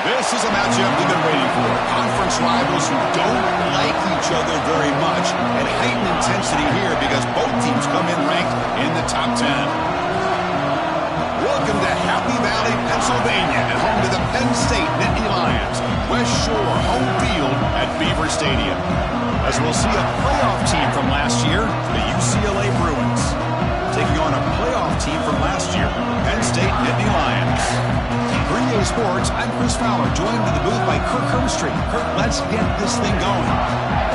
This is a matchup we've been waiting for. Conference rivals who don't like each other very much, and heightened intensity here because both teams come in ranked in the top 10. Welcome to Happy Valley, Pennsylvania, and home to the Penn State Nittany Lions. West Shore home field at Beaver Stadium. As we'll see a playoff team from last year, the UCLA Bruins, taking on a playoff team from last year, Penn State Nittany Lions. For EA Sports, I'm Chris Fowler, joined in the booth by Kirk Hermstreet. Kirk, let's get this thing going.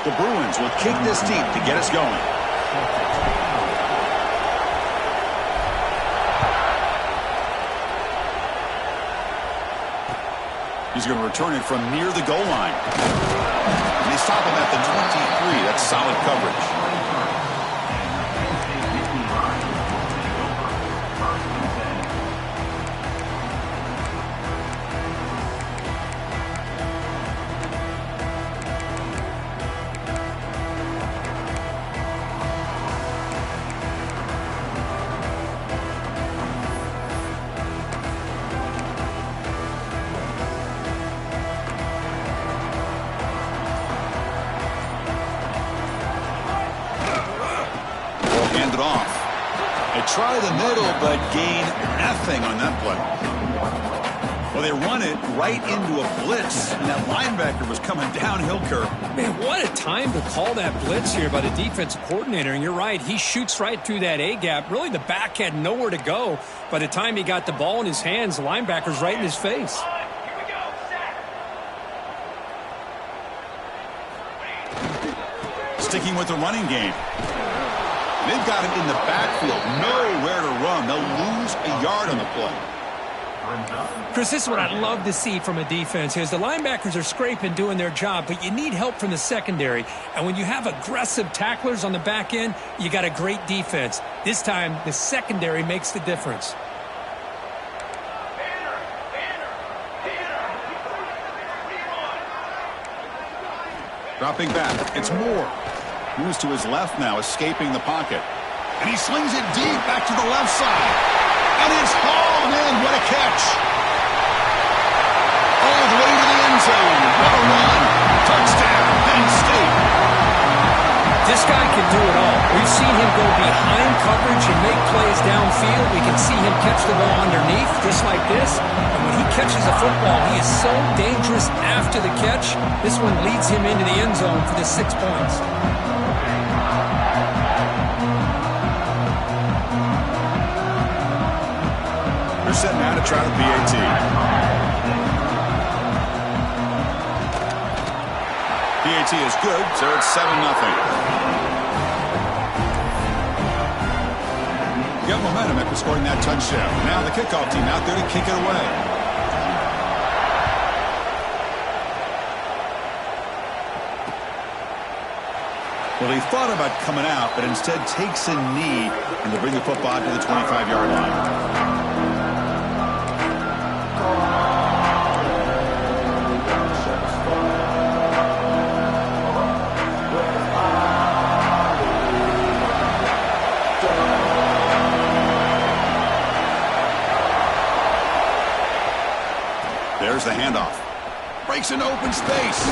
The Bruins will kick this deep to get us going. He's going to return it from near the goal line. And they stop him at the 23. That's solid coverage. Try the middle, but gain nothing on that play. Well, they run it right into a blitz, and that linebacker was coming downhill, Kirk. Man, what a time to call that blitz here by the defensive coordinator. And you're right, he shoots right through that A-gap. Really, the back had nowhere to go. By the time he got the ball in his hands, the linebacker's right in his face. Sticking with the running game. They've got him in the backfield, nowhere to run. They'll lose a yard on the play. Chris, this is what I'd love to see from a defense is the linebackers are scraping, doing their job, but you need help from the secondary. And when you have aggressive tacklers on the back end, you got a great defense. This time, the secondary makes the difference. Dropping back, it's Moore. Moves to his left now, escaping the pocket. And he slings it deep back to the left side. And it's hauled in. What a catch. All the way to the end zone. What a run. Touchdown, Penn State. This guy can do it all. We've seen him go behind coverage and make plays downfield. We can see him catch the ball underneath, just like this. And when he catches a football, he is so dangerous after the catch. This one leads him into the end zone for the 6 points. They're setting out to try the PAT. PAT is good, so it's 7-0. Got momentum after scoring that touchdown. Now the kickoff team out there to kick it away. Well, he thought about coming out, but instead takes a knee and to bring the football to the 25-yard line. There's the handoff. Breaks into open space.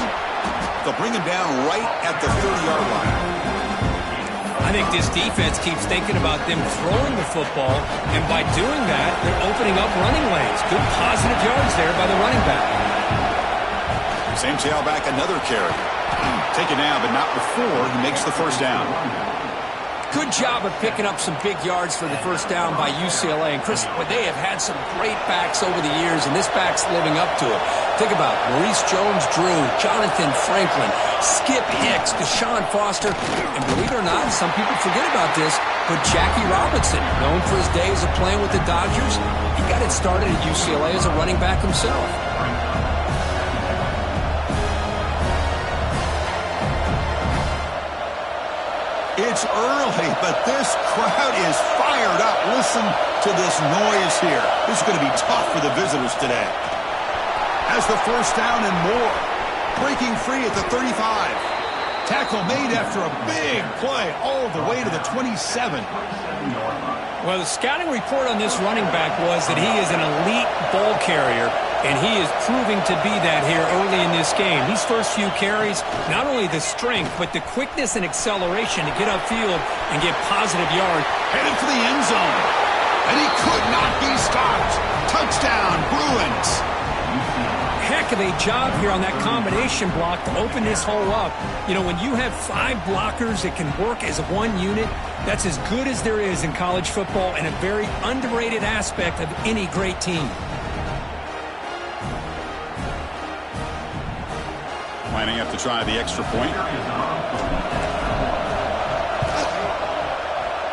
They'll bring him down right at the 30-yard line. I think this defense keeps thinking about them throwing the football, and by doing that, they're opening up running lanes. Good positive yards there by the running back. Same tailback, another carry. Taken down, but not before he makes the first down. Good job of picking up some big yards for the first down by UCLA. And, Chris, they have had some great backs over the years, and this back's living up to it. Think about Maurice Jones-Drew, Jonathan Franklin, Skip Hicks, Deshaun Foster, and believe it or not, some people forget about this, but Jackie Robinson, known for his days of playing with the Dodgers, he got it started at UCLA as a running back himself. It's early, but this crowd is fired up. Listen to this noise here. This is going to be tough for the visitors today. Has the first down and more. Breaking free at the 35. Tackle made after a big play all the way to the 27. Well, the scouting report on this running back was that he is an elite ball carrier, and he is proving to be that here early in this game. These first few carries, not only the strength, but the quickness and acceleration to get upfield and get positive yards. Headed for the end zone. And he could not be stopped. Touchdown, Bruins. Heck of a job here on that combination block to open this hole up. You know, when you have 5 blockers that can work as one unit, that's as good as there is in college football and a very underrated aspect of any great team. Lining up to try the extra point.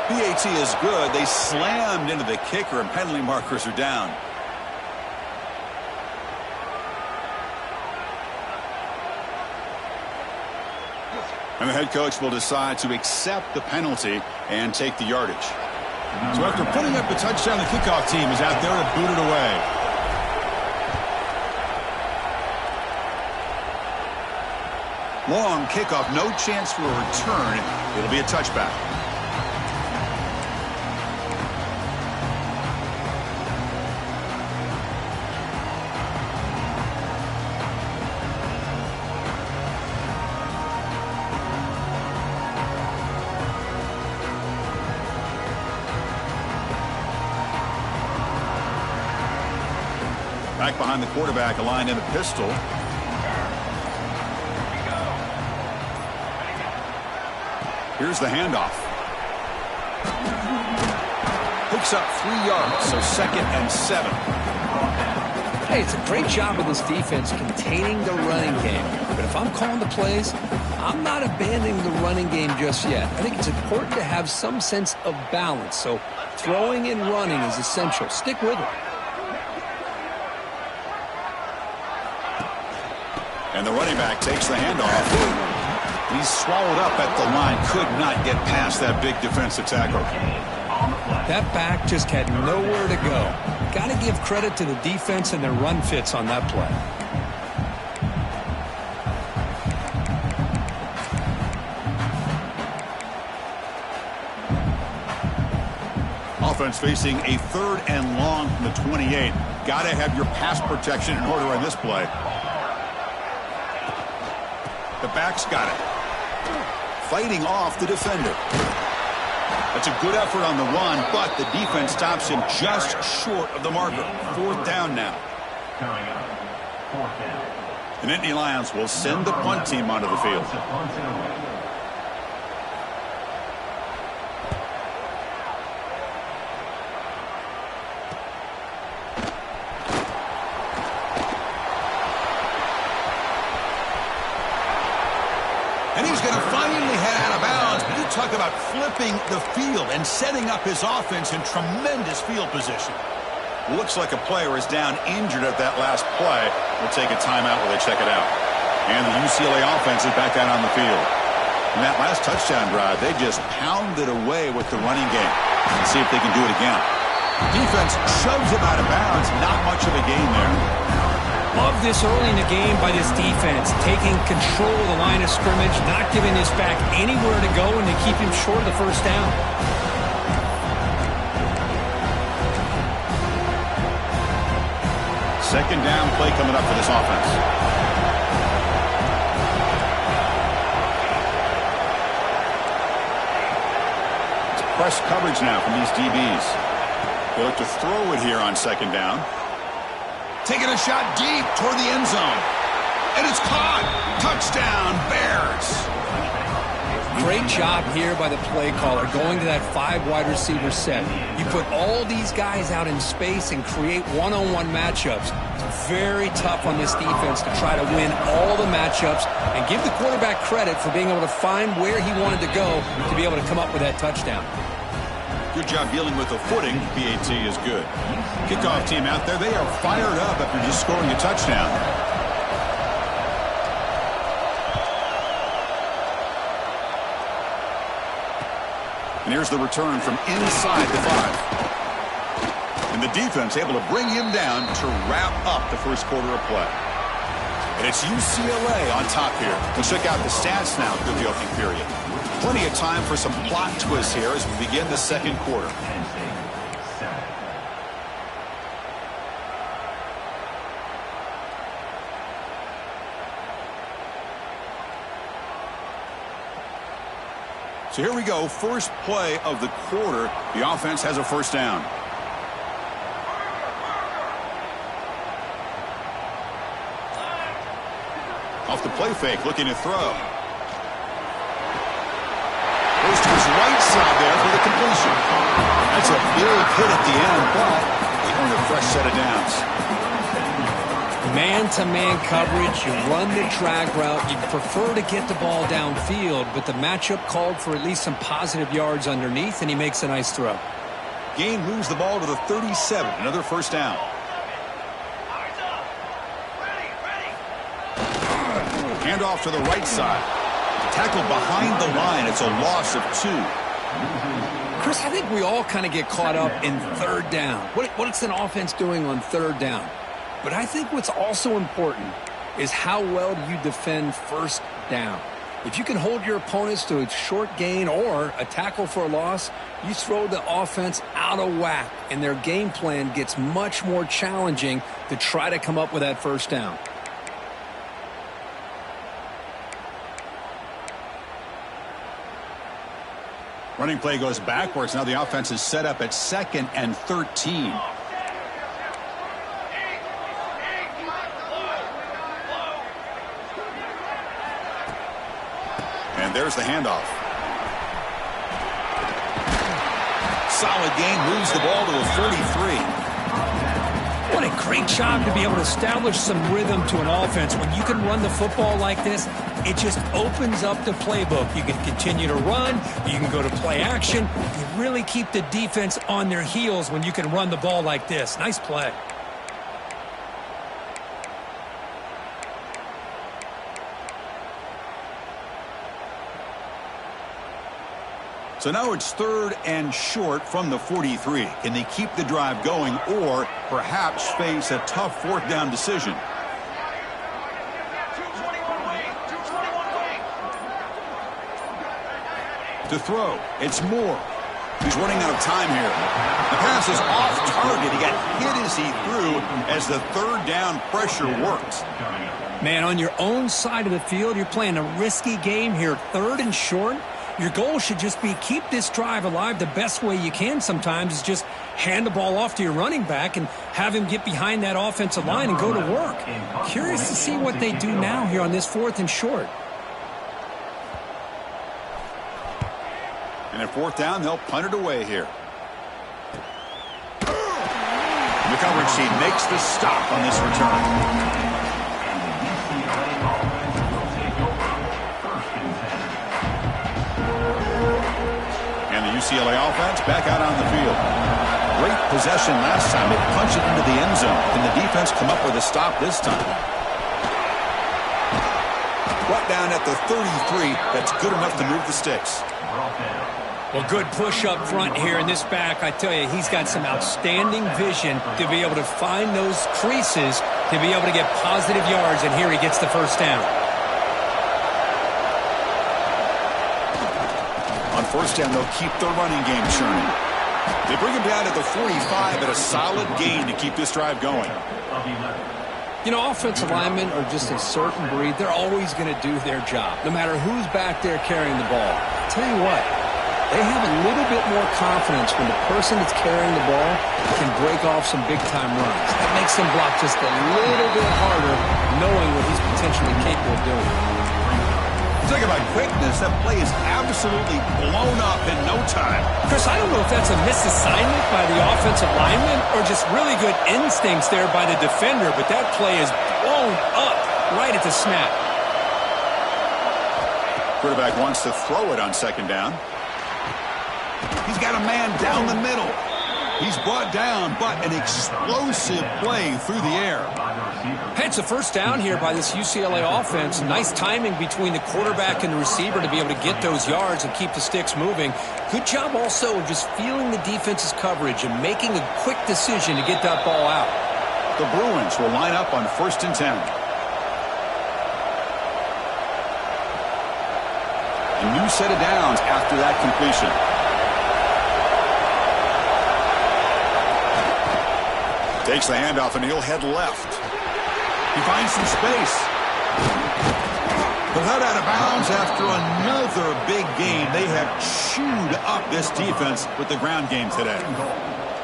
PAT is good. They slammed into the kicker, and penalty markers are down. And the head coach will decide to accept the penalty and take the yardage. So after putting up a touchdown, the kickoff team is out there to boot it away. Long kickoff, no chance for a return. It'll be a touchback. Back behind the quarterback, aligned in a pistol. Here's the handoff. Picks up 3 yards, so 2nd and 7. Hey, it's a great job of this defense containing the running game. But if I'm calling the plays, I'm not abandoning the running game just yet. I think it's important to have some sense of balance. So throwing and running is essential. Stick with it. And the running back takes the handoff. He's swallowed up at the line. Could not get past that big defensive tackle. That back just had nowhere to go. Got to give credit to the defense and their run fits on that play. Offense facing a 3rd and long from the 28. Got to have your pass protection in order on this play. The back's got it. Fighting off the defender. That's a good effort on the run, but the defense stops him just short of the marker. 4th down now. The Nittany Lions will send the punt team onto the field. And he's going to finally head out of bounds. But you talk about flipping the field and setting up his offense in tremendous field position. Looks like a player is down injured at that last play. We'll take a timeout while they check it out. And the UCLA offense is back out on the field. In that last touchdown drive, they just pounded away with the running game. Let's see if they can do it again. Defense shoves him out of bounds. Not much of a gain there. Love this early in the game by this defense, taking control of the line of scrimmage, not giving this back anywhere to go, and they keep him short of the first down. Second down play coming up for this offense. It's press coverage now from these DBs. They look to throw it here on 2nd down. Taking a shot deep toward the end zone. And it's caught. Touchdown, Bears. Great job here by the play caller going to that 5 wide receiver set. You put all these guys out in space and create one-on-one matchups. It's very tough on this defense to try to win all the matchups and give the quarterback credit for being able to find where he wanted to go to be able to come up with that touchdown. Good job dealing with the footing. PAT is good. Kickoff team out there, they are fired up after just scoring a touchdown. And here's the return from inside the 5. And the defense able to bring him down to wrap up the first quarter of play. And it's UCLA on top here. Let's check out the stats now through the opening period. Plenty of time for some plot twists here as we begin the second quarter. So here we go, first play of the quarter. The offense has a first down. Off the play fake, looking to throw. Goes to his right side there for the completion. That's a big hit at the end, but they earn a fresh set of downs. Man-to-man coverage, you run the drag route. You prefer to get the ball downfield, but the matchup called for at least some positive yards underneath, and he makes a nice throw. Gain moves the ball to the 37, another first down. Hand off to the right side. Tackled behind the line. It's a loss of 2. Chris, I think we all kind of get caught up in third down. What's an offense doing on third down? But I think what's also important is how well do you defend first down. If you can hold your opponents to a short gain or a tackle for a loss, you throw the offense out of whack, and their game plan gets much more challenging to try to come up with that first down. Running play goes backwards. Now the offense is set up at 2nd and 13. And there's the handoff. Solid gain, moves the ball to the 43. What a great job to be able to establish some rhythm to an offense. When you can run the football like this, it just opens up the playbook. You can continue to run. You can go to play action. You really keep the defense on their heels when you can run the ball like this. Nice play. So now it's 3rd and short from the 43. Can they keep the drive going or perhaps face a tough 4th down decision? To throw, it's Moore. He's running out of time here. The pass is off target. He got hit as he threw as the 3rd down pressure works. Man, on your own side of the field, you're playing a risky game here. 3rd and short. Your goal should just be keep this drive alive. The best way you can sometimes is just hand the ball off to your running back and have him get behind that offensive line and go to work. Curious to see what they do now here on this 4th and short. And at 4th down, they'll punt it away here. The coverage team makes the stop on this return. UCLA offense back out on the field. Great possession last time. They punch it into the end zone. Can the defense come up with a stop this time? Brought down at the 33. That's good enough to move the sticks. Well, good push up front here in this back. I tell you, he's got some outstanding vision to be able to find those creases to be able to get positive yards, and here he gets the first down. On first down, they'll keep the running game churning. They bring him down at the 45 at a solid gain to keep this drive going. You know, offensive linemen are just a certain breed. They're always going to do their job, no matter who's back there carrying the ball. I'll tell you what, they have a little bit more confidence when the person that's carrying the ball can break off some big-time runs. That makes them block just a little bit harder, knowing what he's potentially capable of doing. Talk about quickness. That play is absolutely blown up in no time. Chris, I don't know if that's a misassignment by the offensive lineman or just really good instincts there by the defender, but that play is blown up right at the snap. Quarterback wants to throw it on second down. He's got a man down the middle. He's brought down, but an explosive play through the air. Hey, it's a first down here by this UCLA offense. Nice timing between the quarterback and the receiver to be able to get those yards and keep the sticks moving. Good job also of just feeling the defense's coverage and making a quick decision to get that ball out. The Bruins will line up on 1st and 10. A new set of downs after that completion. Takes the handoff, and he'll head left. He finds some space. But out of bounds after another big game. They have chewed up this defense with the ground game today.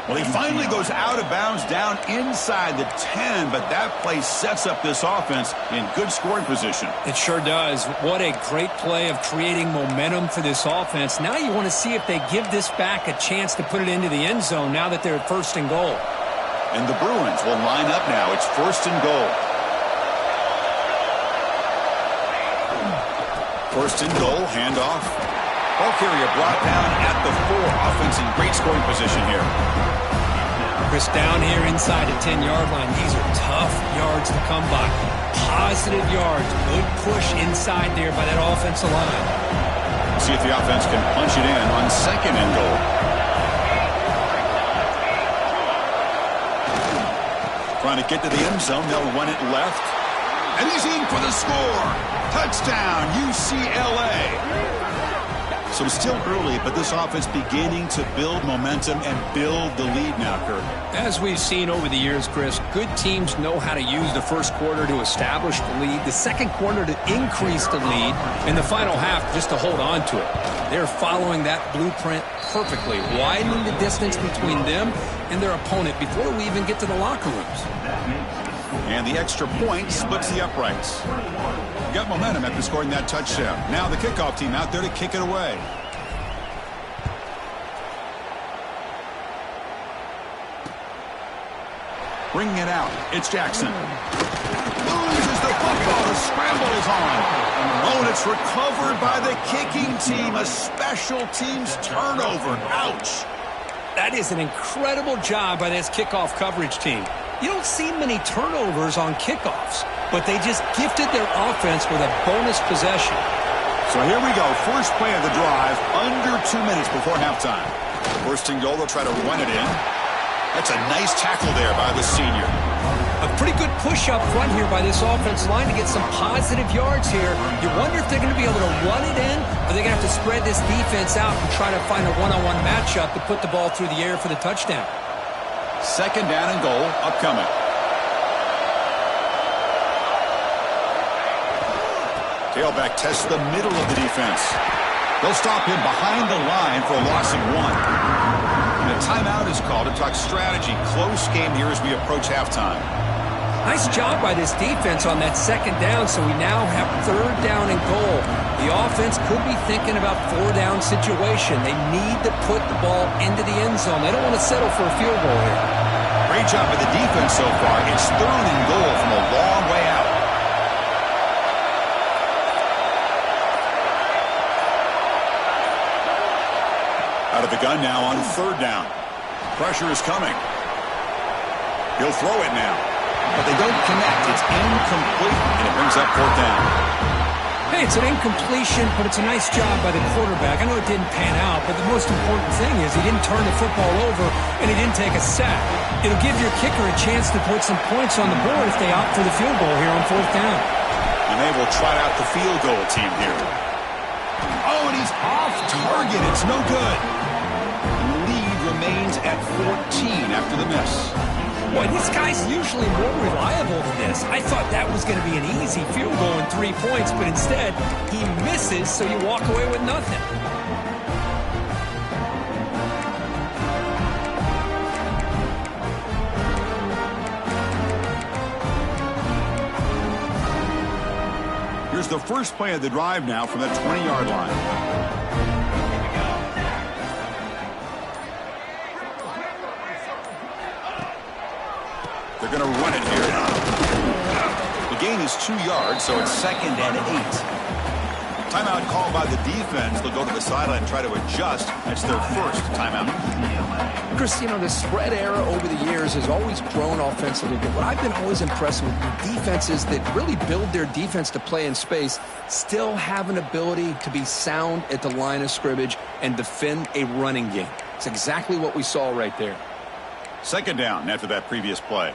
Well, he finally goes out of bounds down inside the 10, but that play sets up this offense in good scoring position. It sure does. What a great play of creating momentum for this offense. Now you want to see if they give this back a chance to put it into the end zone now that they're at 1st and goal. And the Bruins will line up now. It's 1st and goal. 1st and goal, handoff. Ball carrier brought down at the 4. Offense in great scoring position here. Chris, down here inside the 10-yard line. These are tough yards to come by. Positive yards. Good push inside there by that offensive line. See if the offense can punch it in on 2nd and goal. Trying to get to the end zone. They'll run it left. And he's in for the score. Touchdown, UCLA. So it's still early, but this offense beginning to build momentum and build the lead now, Kurt. As we've seen over the years, Chris, good teams know how to use the first quarter to establish the lead, the second quarter to increase the lead, and the final half just to hold on to it. They're following that blueprint perfectly, widening the distance between them and their opponent before we even get to the locker rooms. And the extra point splits the uprights. Got momentum after scoring that touchdown. Now the kickoff team out there to kick it away. Bringing it out. It's Jackson. Loses the football. The scramble is on. Oh, and it's recovered by the kicking team. A special teams turnover. Ouch. That is an incredible job by this kickoff coverage team. You don't see many turnovers on kickoffs, but they just gifted their offense with a bonus possession. So here we go. First play of the drive, under 2 minutes before halftime. 1st and goal, they'll try to run it in. That's a nice tackle there by the senior. A pretty good push up front here by this offensive line to get some positive yards here. You wonder if they're going to be able to run it in, or they're going to have to spread this defense out and try to find a one-on-one matchup to put the ball through the air for the touchdown. 2nd down and goal, upcoming. Tailback tests the middle of the defense. They'll stop him behind the line for a loss of 1. And a timeout is called to talk strategy. Close game here as we approach halftime. Nice job by this defense on that 2nd down, so we now have 3rd down and goal. The offense could be thinking about 4-down situation. They need to put the ball into the end zone. They don't want to settle for a field goal here. Great job by the defense so far. It's 3rd and goal from a long way out. Out of the gun now on 3rd down. Pressure is coming. He'll throw it now. But they don't connect. It's incomplete, and it brings up 4th down. Hey, it's an incompletion, but it's a nice job by the quarterback. I know it didn't pan out, but the most important thing is he didn't turn the football over, and he didn't take a sack. It'll give your kicker a chance to put some points on the board if they opt for the field goal here on 4th down. And they will trot out the field goal team here. Oh, and he's off target. It's no good. The lead remains at 14 after the miss. Boy, this guy's usually more reliable than this. I thought that was going to be an easy field goal and 3 points, but instead, he misses, so you walk away with nothing. Here's the first play of the drive now from the 20-yard line. They're going to run it here. The gain is 2 yards, so it's 2nd and 8. Timeout called by the defense. They'll go to the sideline and try to adjust. That's their first timeout. Chris, you know, the spread era over the years has always grown offensively, but what I've been always impressed with defenses that really build their defense to play in space still have an ability to be sound at the line of scrimmage and defend a running game. It's exactly what we saw right there. 2nd down after that previous play.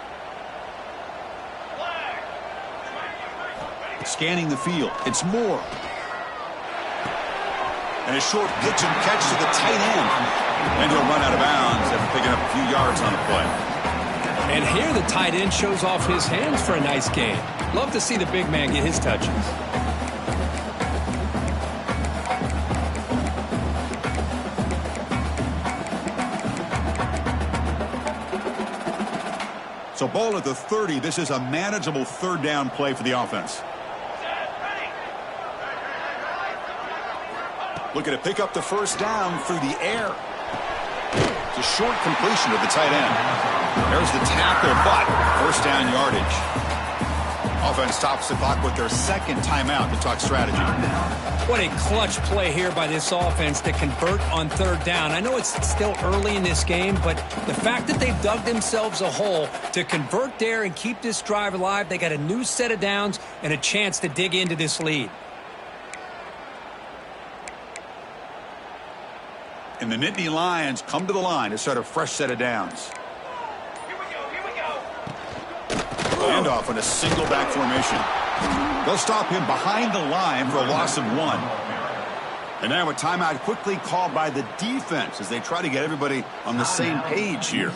Scanning the field. It's Moore. And a short pitch and catch to the tight end. And he'll run out of bounds after picking up a few yards on the play. And here the tight end shows off his hands for a nice gain. Love to see the big man get his touches. So ball at the 30. This is a manageable 3rd down play for the offense. Looking to pick up the 1st down through the air. It's a short completion to the tight end. There's the tackle, but 1st down yardage. Offense stops the clock with their 2nd timeout to talk strategy. What a clutch play here by this offense to convert on 3rd down. I know it's still early in this game, but the fact that they've dug themselves a hole to convert there and keep this drive alive, they got a new set of downs and a chance to dig into this lead. And the Nittany Lions come to the line to start a fresh set of downs. Handoff in a single back formation. They'll stop him behind the line for a loss of 1. And now a timeout quickly called by the defense as they try to get everybody on the same page here.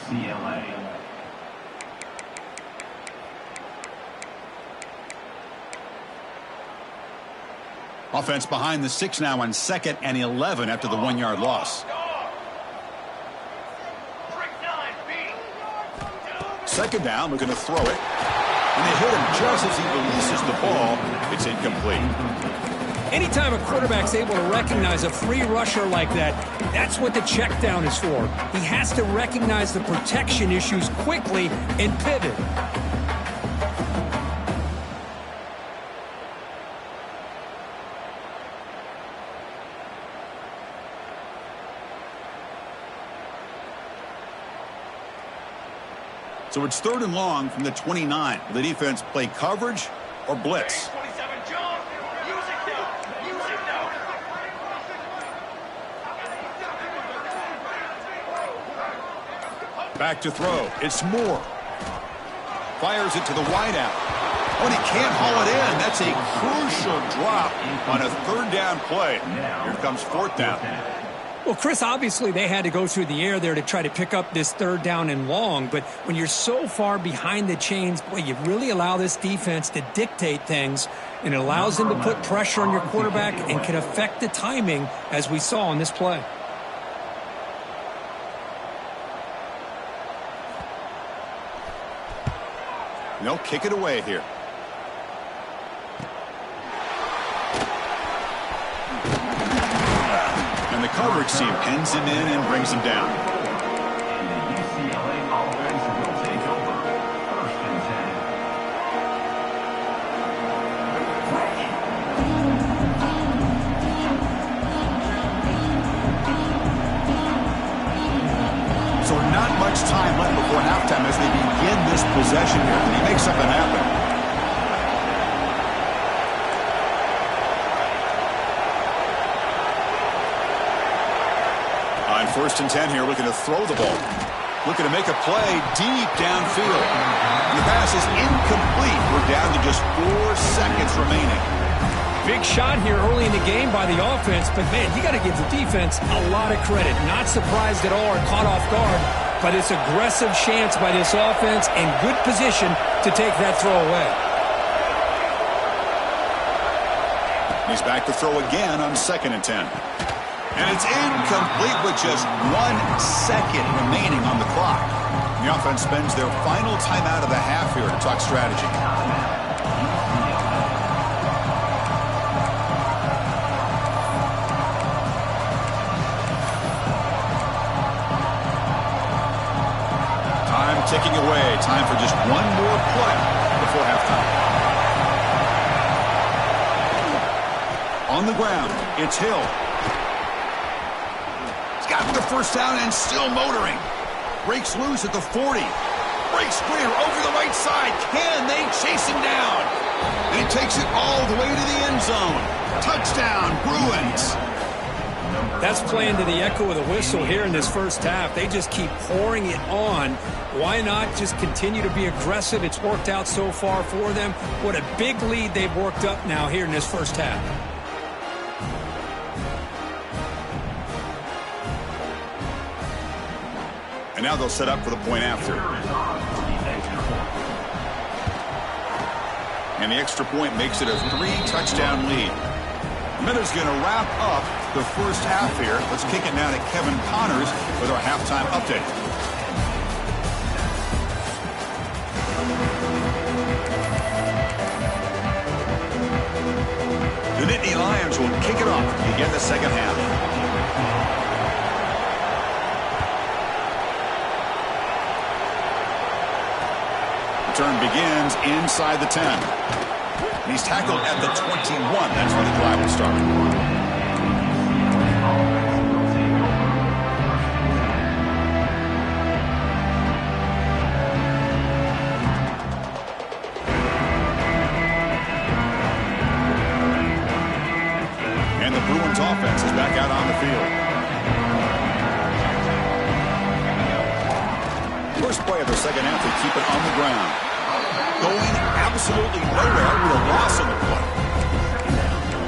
Offense behind the 6 now on 2nd and 11 after the 1-yard loss. 2nd down, looking to throw it. And they hit him just as he releases the ball. It's incomplete. Anytime a quarterback's able to recognize a free rusher like that, that's what the check down is for. He has to recognize the protection issues quickly and pivot. So it's 3rd and long from the 29. Will the defense play coverage or blitz? Back to throw. It's Moore. Fires it to the wideout. Oh, and he can't haul it in. That's a crucial drop on a 3rd down play. Here comes 4th down. Well, Chris, obviously they had to go through the air there to try to pick up this 3rd down and long, but when you're so far behind the chains, boy, you really allow this defense to dictate things, and it allows them to put pressure on your quarterback and can affect the timing, as we saw on this play. They'll kick it away here. And the coverage team pins him in and brings him down. So not much time left before halftime as they begin this possession here. Can he make something happen? On 1st and 10 here, looking to throw the ball. Looking to make a play deep downfield. And the pass is incomplete. We're down to just 4 seconds remaining. Big shot here early in the game by the offense, but man, you got to give the defense a lot of credit. Not surprised at all or caught off guard, but it's aggressive chance by this offense and good position to take that throw away. He's back to throw again on 2nd and 10. And it's incomplete with just 1 second remaining on the clock. The offense spends their final timeout of the half here to talk strategy. got time for just one more play before halftime. On the ground, it's Hill. He's got the first down and still motoring. Breaks loose at the 40. Breaks clear over the right side. Can they chase him down? And he takes it all the way to the end zone. Touchdown, Bruins. That's playing to the echo of the whistle here in this first half. They just keep pouring it on. Why not just continue to be aggressive? It's worked out so far for them. What a big lead they've worked up now here in this first half. And now they'll set up for the point after. And the extra point makes it a 3-touchdown lead. Miller's going to wrap up the first half here. Let's kick it now to Kevin Connors with our halftime update. The Nittany Lions will kick it off to begin the second half. Return begins inside the 10. And he's tackled at the 21. That's where the drive will start. And the Bruins offense is back out on the field. First play of the second half, they keep it on the ground. Going absolutely nowhere with a loss on the play.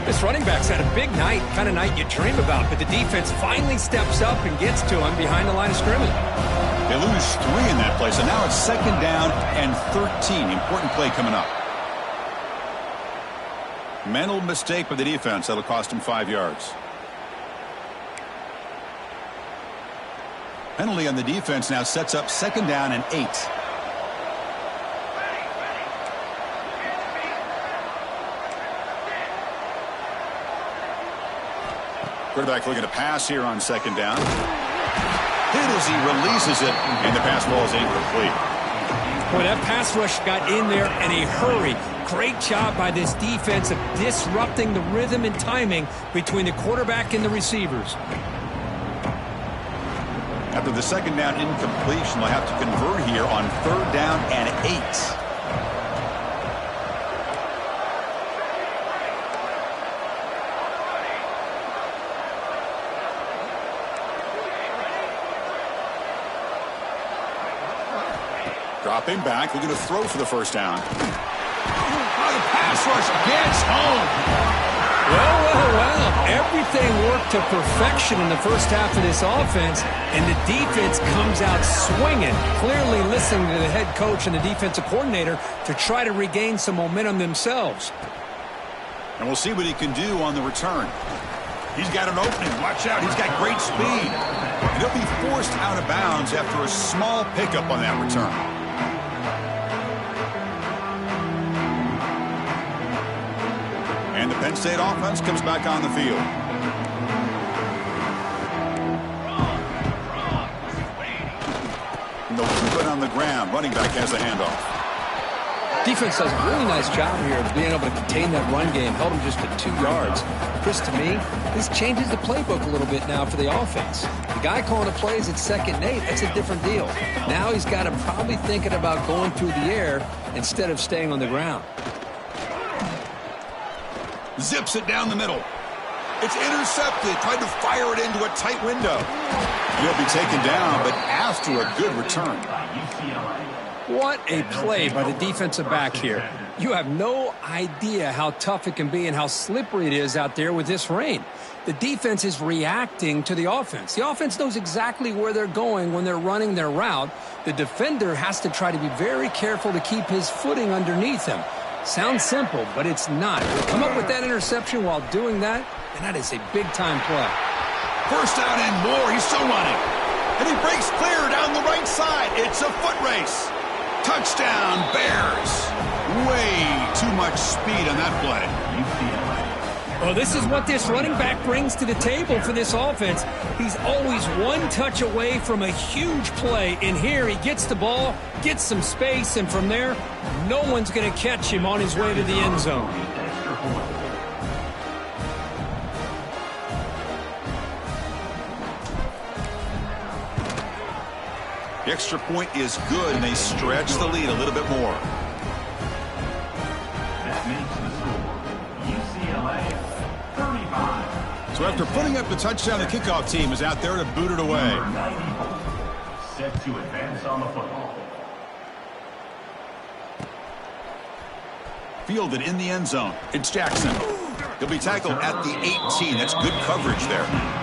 This running back's had a big night, kind of night you dream about, but the defense finally steps up and gets to him behind the line of scrimmage. They lose 3 in that play, so now it's second down and 13. Important play coming up. Mental mistake by the defense. That'll cost him 5 yards. Penalty on the defense now sets up second down and 8. Quarterback looking to pass here on second down. Hit as he releases it, and the pass ball is incomplete. Boy, that pass rush got in there in a hurry. Great job by this defense of disrupting the rhythm and timing between the quarterback and the receivers. After the second down incompletion, they'll have to convert here on third down and 8. Dropping back, looking to throw for the first down. The pass rush gets home. Well. Everything worked to perfection in the first half of this offense, and the defense comes out swinging, clearly listening to the head coach and the defensive coordinator to try to regain some momentum themselves. And we'll see what he can do on the return. He's got an opening. Watch out. He's got great speed. And he'll be forced out of bounds after a small pickup on that return. And the Penn State offense comes back on the field. And they'll keep it on the ground. Running back has the handoff. Defense does a really nice job here of being able to contain that run game. Held them just to 2 yards. Chris, to me, this changes the playbook a little bit now for the offense. The guy calling the plays at second and 8, that's a different deal. Now he's got to probably thinking about going through the air instead of staying on the ground. Zips it down the middle. It's intercepted. Tried to fire it into a tight window. He'll be taken down, but after a good return. What a play by the defensive back here. You have no idea how tough it can be and how slippery it is out there with this rain. The defense is reacting to the offense. The offense knows exactly where they're going when they're running their route. The defender has to try to be very careful to keep his footing underneath him. Sounds simple, but it's not. To come up with that interception while doing that, and that is a big-time play. First down and more. He's still running. And he breaks clear down the right side. It's a foot race. Touchdown, Bears. Way too much speed on that play. Well, this is what this running back brings to the table for this offense. He's always one touch away from a huge play. And here he gets the ball, gets some space, and from there, no one's going to catch him on his way to the end zone. The extra point is good, and they stretch the lead a little bit more. That makes the score UCLA 35. So after putting up the touchdown, the kickoff team is out there to boot it away. Number 94, set to advance on the football. Fielded in the end zone. It's Jackson. He'll be tackled at the 18. That's good coverage there.